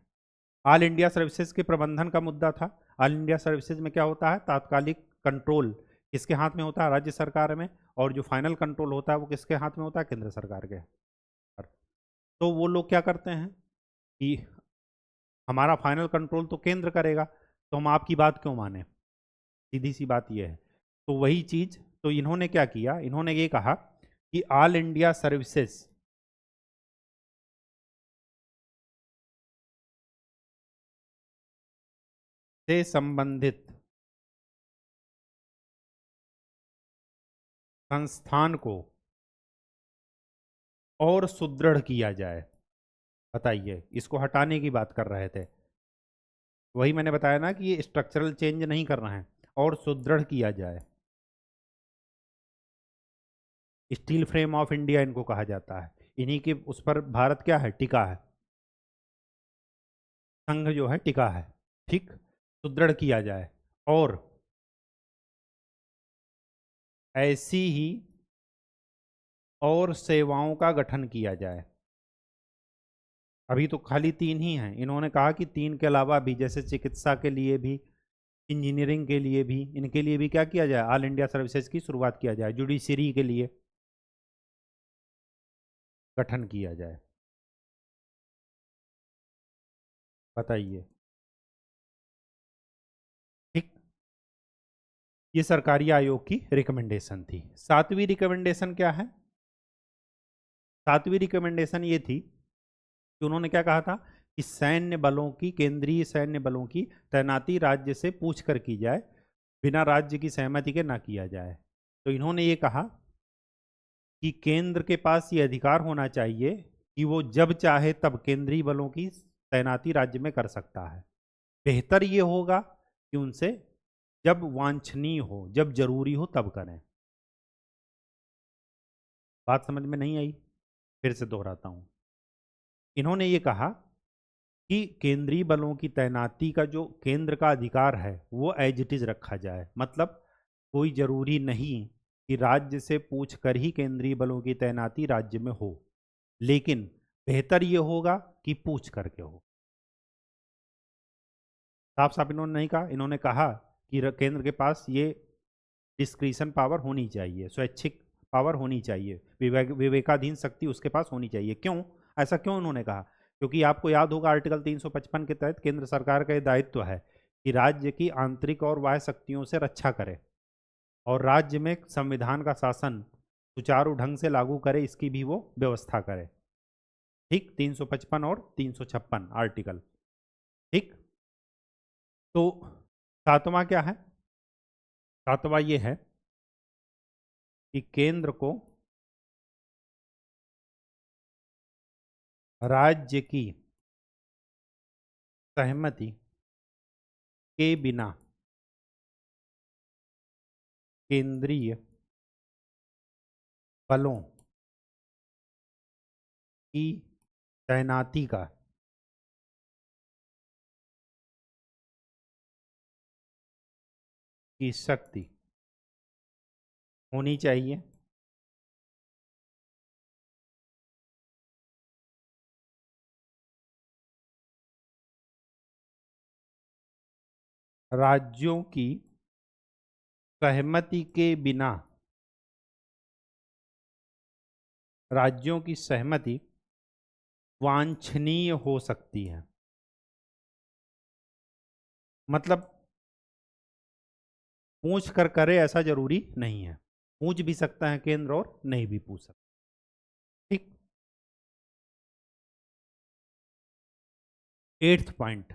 ऑल इंडिया सर्विसेज के प्रबंधन का मुद्दा था। ऑल इंडिया सर्विसेज में क्या होता है, तात्कालिक कंट्रोल किसके हाथ में होता है, राज्य सरकार में, और जो फाइनल कंट्रोल होता है वो किसके हाथ में होता है, केंद्र सरकार के। तो वो लोग क्या करते हैं कि हमारा फाइनल कंट्रोल तो केंद्र करेगा, तो हम आपकी बात क्यों माने, सीधी सी बात यह है। तो वही चीज, तो इन्होंने क्या किया, इन्होंने ये कहा कि ऑल इंडिया सर्विसेज से संबंधित संस्थान को और सुदृढ़ किया जाए। बताइए, इसको हटाने की बात कर रहे थे। वही मैंने बताया ना कि ये स्ट्रक्चरल चेंज नहीं करना है और सुदृढ़ किया जाए। स्टील फ्रेम ऑफ इंडिया इनको कहा जाता है। इन्हीं के उस पर भारत क्या है, टिका है, संघ जो है टिका है। ठीक, सुदृढ़ किया जाए और ऐसी ही और सेवाओं का गठन किया जाए। अभी तो खाली 3 ही हैं, इन्होंने कहा कि 3 के अलावा भी, जैसे चिकित्सा के लिए भी, इंजीनियरिंग के लिए भी, इनके लिए भी क्या किया जाए, ऑल इंडिया सर्विसेज की शुरुआत किया जाए। जुडिशरी के लिए गठन किया जाए। बताइए। ठीक, ये सरकारी आयोग की रिकमेंडेशन थी। 7वीं रिकमेंडेशन क्या है? 7वीं रिकमेंडेशन ये थी कि उन्होंने क्या कहा था कि सैन्य बलों की, केंद्रीय सैन्य बलों की तैनाती राज्य से पूछ कर की जाए, बिना राज्य की सहमति के ना किया जाए। तो इन्होंने ये कहा कि केंद्र के पास ये अधिकार होना चाहिए कि वो जब चाहे तब केंद्रीय बलों की तैनाती राज्य में कर सकता है। बेहतर ये होगा कि उनसे जब वांछनीय हो, जब जरूरी हो तब करें। बात समझ में नहीं आई? फिर से दोहराता हूं। इन्होंने ये कहा कि केंद्रीय बलों की तैनाती का जो केंद्र का अधिकार है वो एज इट इज रखा जाए। मतलब कोई जरूरी नहीं कि राज्य से पूछ कर ही केंद्रीय बलों की तैनाती राज्य में हो, लेकिन बेहतर ये होगा कि पूछ करके हो। साफ साफ इन्होंने नहीं कहा, इन्होंने कहा कि केंद्र के पास ये डिस्क्रिशन पावर होनी चाहिए, स्वैच्छिक पावर होनी चाहिए, विवेकाधीन शक्ति उसके पास होनी चाहिए। क्यों ऐसा, क्यों उन्होंने कहा? क्योंकि आपको याद होगा आर्टिकल 355 के तहत केंद्र सरकार का यह दायित्व है कि राज्य की आंतरिक और बाह्य शक्तियों से रक्षा करे और राज्य में संविधान का शासन सुचारू ढंग से लागू करे, इसकी भी वो व्यवस्था करे। ठीक, 355 और 356 आर्टिकल। ठीक, तो 7वां क्या है? 7वां ये है कि केंद्र को राज्य की सहमति के बिना केंद्रीय बलों की तैनाती की शक्ति होनी चाहिए। राज्यों की सहमति के बिना, राज्यों की सहमति वांछनीय हो सकती है। मतलब पूछ कर करे ऐसा जरूरी नहीं है, पूछ भी सकता है केंद्र और नहीं भी पूछ सकता। ठीक, 8th पॉइंट,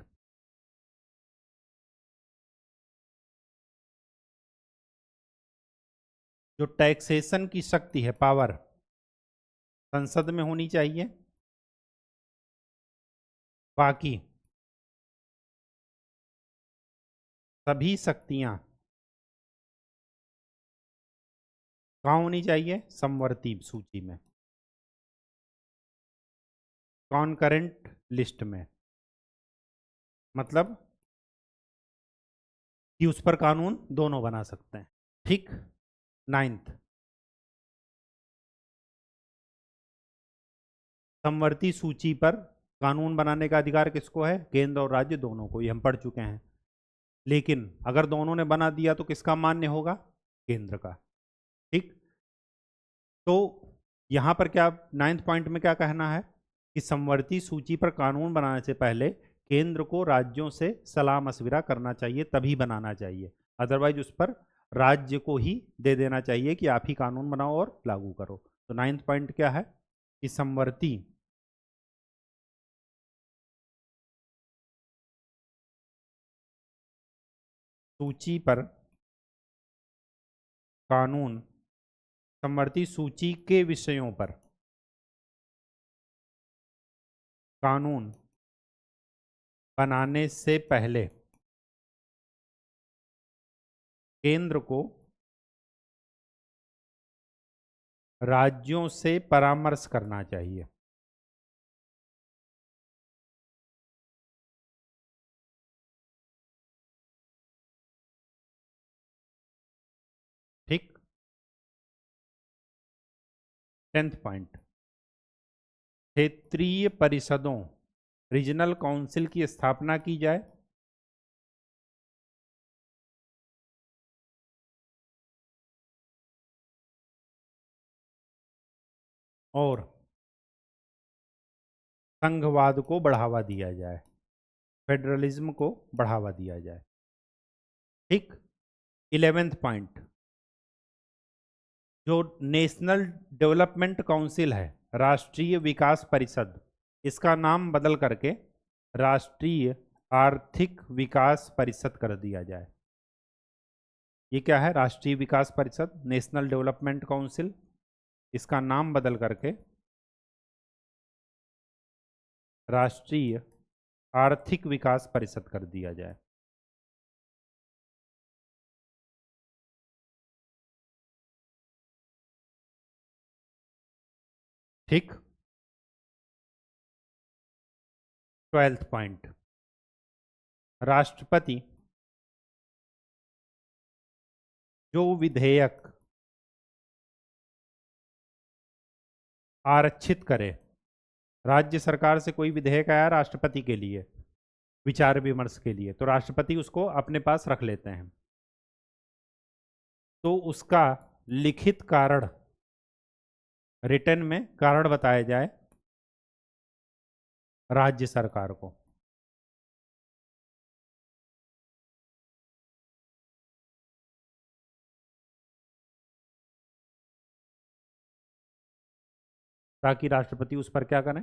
जो टैक्सेशन की शक्ति है, पावर, संसद में होनी चाहिए। बाकी सभी शक्तियां कहाँ होनी चाहिए? समवर्ती सूची में, कॉन्करेंट लिस्ट में। मतलब कि उस पर कानून दोनों बना सकते हैं। ठीक, 9th, समवर्ती सूची पर कानून बनाने का अधिकार किसको है? केंद्र और राज्य दोनों को, ये हम पढ़ चुके हैं। लेकिन अगर दोनों ने बना दिया तो किसका मान्य होगा? केंद्र का। ठीक, तो यहां पर क्या 9th पॉइंट में क्या कहना है कि समवर्ती सूची पर कानून बनाने से पहले केंद्र को राज्यों से सलाह मशविरा करना चाहिए, तभी बनाना चाहिए। अदरवाइज उस पर राज्य को ही दे देना चाहिए कि आप ही कानून बनाओ और लागू करो। तो 9th पॉइंट क्या है कि समवर्ती सूची पर कानून, समवर्ती सूची के विषयों पर कानून बनाने से पहले केंद्र को राज्यों से परामर्श करना चाहिए। ठीक। 10th पॉइंट, क्षेत्रीय परिषदों रीजनल काउंसिल की स्थापना की जाए और संघवाद को बढ़ावा दिया जाए, फेडरलिज्म को बढ़ावा दिया जाए। ठीक। 11th पॉइंट, जो नेशनल डेवलपमेंट काउंसिल है, राष्ट्रीय विकास परिषद, इसका नाम बदल करके राष्ट्रीय आर्थिक विकास परिषद कर दिया जाए। ये क्या है? राष्ट्रीय विकास परिषद, नेशनल डेवलपमेंट काउंसिल, इसका नाम बदल करके राष्ट्रीय आर्थिक विकास परिषद कर दिया जाए। ठीक। 12th पॉइंट, राष्ट्रपति जो विधेयक आरक्षित करे, राज्य सरकार से कोई विधेयक आया राष्ट्रपति के लिए विचार विमर्श के लिए, तो राष्ट्रपति उसको अपने पास रख लेते हैं, तो उसका लिखित कारण, रिटर्न में कारण बताया जाए राज्य सरकार को। ताकि राष्ट्रपति उस पर क्या करें?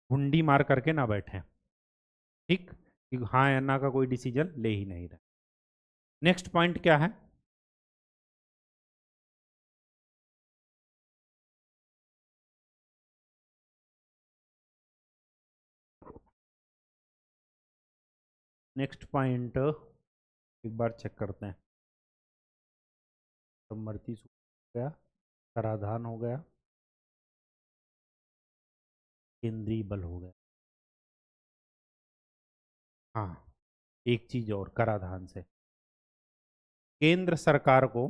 हुंडी मार करके ना बैठे। ठीक, कि हाँ या ना का कोई डिसीजन ले ही नहीं रहे। नेक्स्ट पॉइंट क्या है? नेक्स्ट पॉइंट एक बार चेक करते हैं। सम्मति हो गया, कराधान हो गया, केंद्रीय बल हो गया। हाँ, एक चीज और, कराधान से केंद्र सरकार को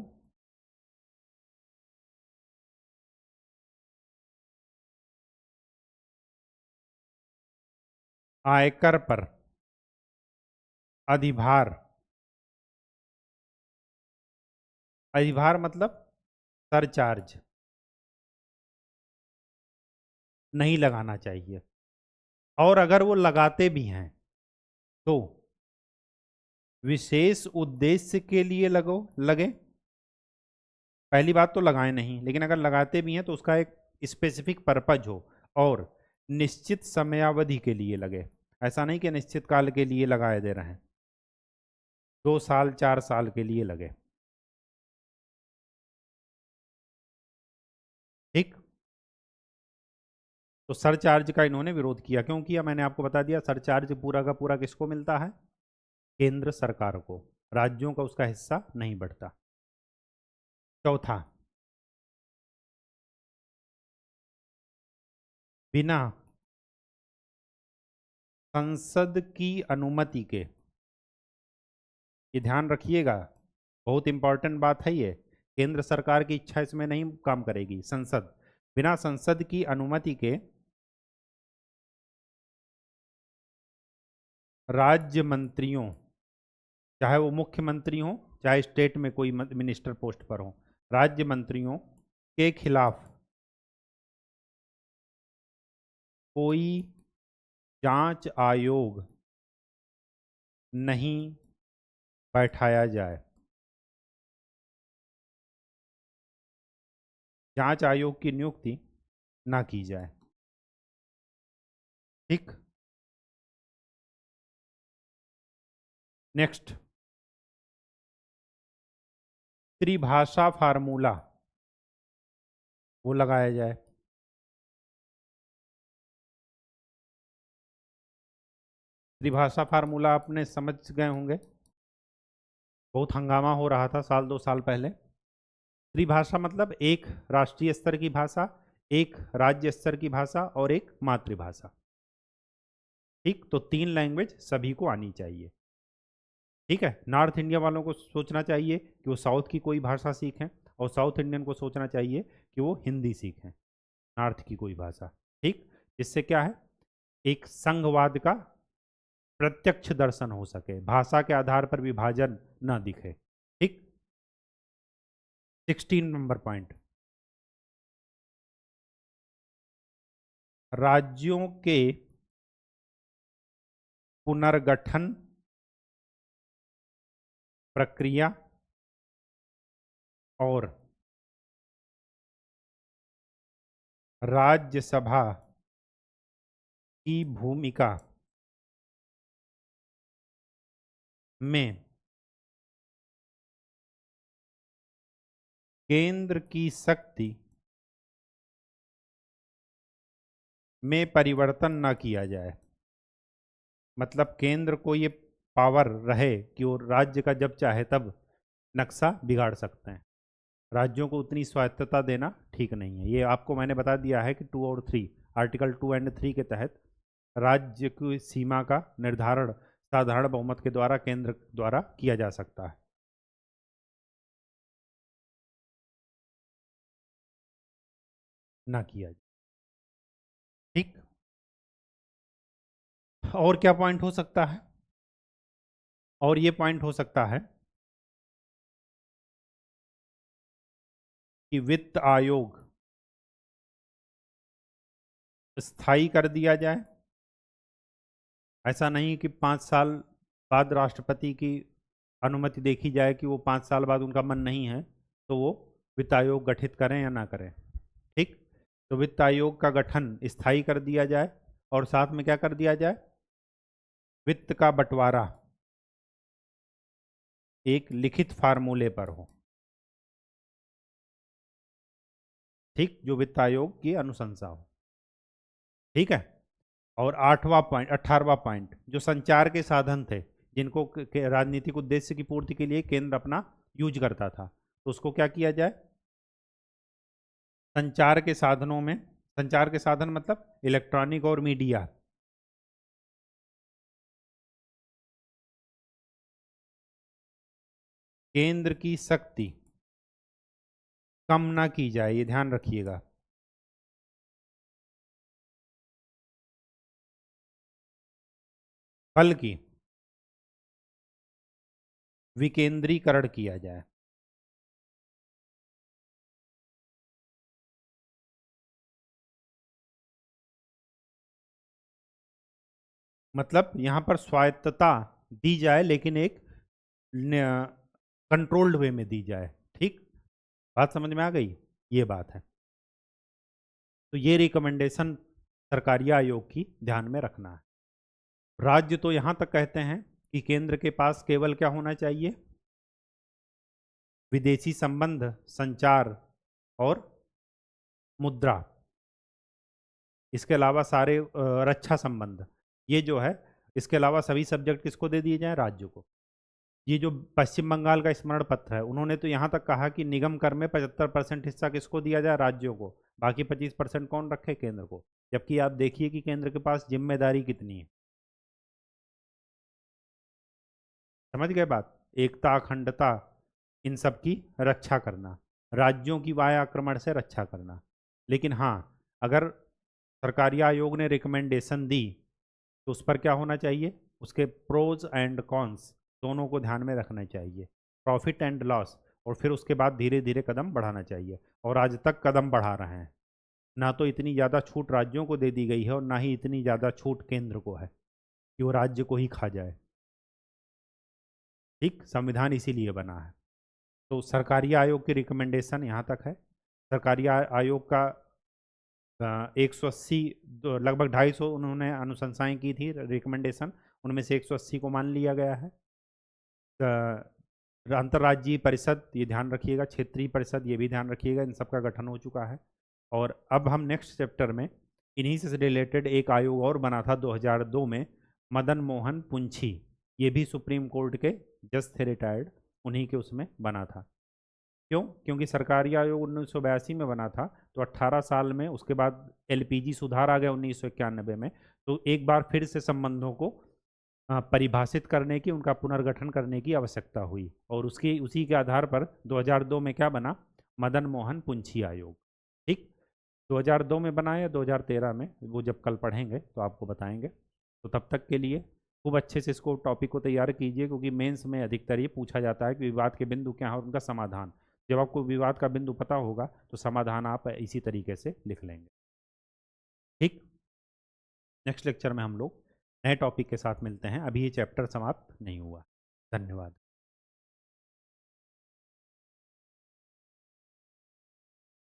आयकर पर अधिभार, अधिभार मतलब सरचार्ज नहीं लगाना चाहिए, और अगर वो लगाते भी हैं तो विशेष उद्देश्य के लिए लगे। पहली बात तो लगाए नहीं, लेकिन अगर लगाते भी हैं तो उसका एक स्पेसिफिक पर्पज हो और निश्चित समयावधि के लिए लगे। ऐसा नहीं कि निश्चित काल के लिए लगाए दे रहे हैं, 2 साल 4 साल के लिए लगे। ठीक। तो सरचार्ज का इन्होंने विरोध किया। क्यों किया? मैंने आपको बता दिया, सरचार्ज पूरा का पूरा किसको मिलता है? केंद्र सरकार को, राज्यों का उसका हिस्सा नहीं बढ़ता। चौथा, बिना संसद की अनुमति के, ये ध्यान रखिएगा, बहुत इंपॉर्टेंट बात है ये, केंद्र सरकार की इच्छा इसमें नहीं काम करेगी। संसद, बिना संसद की अनुमति के राज्य मंत्रियों, चाहे वो मुख्यमंत्री हो चाहे स्टेट में कोई मिनिस्टर पोस्ट पर हो, राज्य मंत्रियों के खिलाफ कोई जांच आयोग नहीं बैठाया जाए। जांच आयोग की नियुक्ति ना की जाए। ठीक। नेक्स्ट, त्रिभाषा फार्मूला वो लगाया जाए। त्रिभाषा फार्मूला आपने समझ गए होंगे, बहुत हंगामा हो रहा था साल 2 साल पहले। त्रिभाषा मतलब एक राष्ट्रीय स्तर की भाषा, एक राज्य स्तर की भाषा और एक मातृभाषा। ठीक, तो 3 लैंग्वेज सभी को आनी चाहिए। ठीक है, नॉर्थ इंडिया वालों को सोचना चाहिए कि वो साउथ की कोई भाषा सीखें, और साउथ इंडियन को सोचना चाहिए कि वो हिंदी सीखें, नॉर्थ की कोई भाषा। ठीक, इससे क्या है, एक संघवाद का प्रत्यक्ष दर्शन हो सके, भाषा के आधार पर विभाजन न दिखे। ठीक, 16 नंबर पॉइंट, राज्यों के पुनर्गठन प्रक्रिया और राज्यसभा की भूमिका में केंद्र की शक्ति में परिवर्तन न किया जाए। मतलब केंद्र को ये पावर रहे कि वो राज्य का जब चाहे तब नक्शा बिगाड़ सकते हैं। राज्यों को उतनी स्वायत्तता देना ठीक नहीं है। ये आपको मैंने बता दिया है कि 2 और 3, आर्टिकल 2 एंड 3 के तहत राज्य की सीमा का निर्धारण साधारण बहुमत के द्वारा केंद्र द्वारा किया जा सकता है। ना किया जाए। ठीक, और क्या पॉइंट हो सकता है, और ये पॉइंट हो सकता है कि वित्त आयोग स्थायी कर दिया जाए। ऐसा नहीं कि 5 साल बाद राष्ट्रपति की अनुमति देखी जाए कि वो 5 साल बाद उनका मन नहीं है तो वो वित्त आयोग गठित करें या ना करें। ठीक, तो वित्त आयोग का गठन स्थायी कर दिया जाए, और साथ में क्या कर दिया जाए, वित्त का बंटवारा एक लिखित फार्मूले पर हो। ठीक, जो वित्त आयोग की अनुशंसा हो। ठीक है, और 8वां पॉइंट, 18वां पॉइंट, जो संचार के साधन थे जिनको राजनीतिक उद्देश्य की पूर्ति के लिए केंद्र अपना यूज करता था, तो उसको क्या किया जाए, संचार के साधनों में, संचार के साधन मतलब इलेक्ट्रॉनिक और मीडिया, केंद्र की शक्ति कम ना की जाए, ये ध्यान रखिएगा। बल्कि विकेंद्रीकरण किया जाए। मतलब यहां पर स्वायत्तता दी जाए लेकिन एक कंट्रोल्ड वे में दी जाए। ठीक, बात समझ में आ गई, ये बात है। तो ये रिकमेंडेशन सरकारी आयोग की ध्यान में रखना है। राज्य तो यहां तक कहते हैं कि केंद्र के पास केवल क्या होना चाहिए, विदेशी संबंध, संचार और मुद्रा, इसके अलावा सारे रक्षा संबंध, ये जो है, इसके अलावा सभी सब्जेक्ट किसको दे दिए जाएं, राज्य को। ये जो पश्चिम बंगाल का स्मरण पत्र है, उन्होंने तो यहाँ तक कहा कि निगम कर में 75% हिस्सा किसको दिया जाए, राज्यों को, बाकी 25% कौन रखे, केंद्र को। जबकि आप देखिए कि केंद्र के पास जिम्मेदारी कितनी है। समझ गए बात, एकता, अखंडता, इन सब की रक्षा करना, राज्यों की वाय आक्रमण से रक्षा करना। लेकिन हाँ, अगर सरकारी आयोग ने रिकमेंडेशन दी तो उस पर क्या होना चाहिए, उसके प्रोज एंड कॉन्स दोनों को ध्यान में रखना चाहिए, प्रॉफिट एंड लॉस, और फिर उसके बाद धीरे धीरे कदम बढ़ाना चाहिए। और आज तक कदम बढ़ा रहे हैं, ना तो इतनी ज़्यादा छूट राज्यों को दे दी गई है और ना ही इतनी ज़्यादा छूट केंद्र को है कि वो राज्य को ही खा जाए। ठीक, संविधान इसीलिए बना है। तो सरकारी आयोग की रिकमेंडेशन यहाँ तक है। सरकारी आयोग का 180, लगभग 250 उन्होंने अनुशंसाएं की थी, रिकमेंडेशन, उनमें से 180 को मान लिया गया है। अंतर्राज्यीय परिषद, ये ध्यान रखिएगा, क्षेत्रीय परिषद, ये भी ध्यान रखिएगा, इन सब का गठन हो चुका है। और अब हम नेक्स्ट चैप्टर में इन्हीं से रिलेटेड एक आयोग और बना था 2002 में, मदन मोहन पुंछी, ये भी सुप्रीम कोर्ट के जज थे रिटायर्ड, उन्हीं के उसमें बना था। क्यों? क्योंकि सरकारी आयोग 1982 में बना था, तो 18 साल में उसके बाद एलपीजी सुधार आ गया 1991 में, तो एक बार फिर से संबंधों को परिभाषित करने की, उनका पुनर्गठन करने की आवश्यकता हुई, और उसकी उसी के आधार पर 2002 में क्या बना? मदन मोहन पुंछी आयोग। ठीक, 2002 में बना या 2013 में, वो जब कल पढ़ेंगे तो आपको बताएंगे। तो तब तक के लिए खूब अच्छे से इसको टॉपिक को तैयार कीजिए, क्योंकि मेंस में अधिकतर ये पूछा जाता है कि विवाद के बिंदु क्या है और उनका समाधान। जब आपको विवाद का बिंदु पता होगा तो समाधान आप इसी तरीके से लिख लेंगे। ठीक, नेक्स्ट लेक्चर में हम लोग नए टॉपिक के साथ मिलते हैं। अभी ये चैप्टर समाप्त नहीं हुआ। धन्यवाद।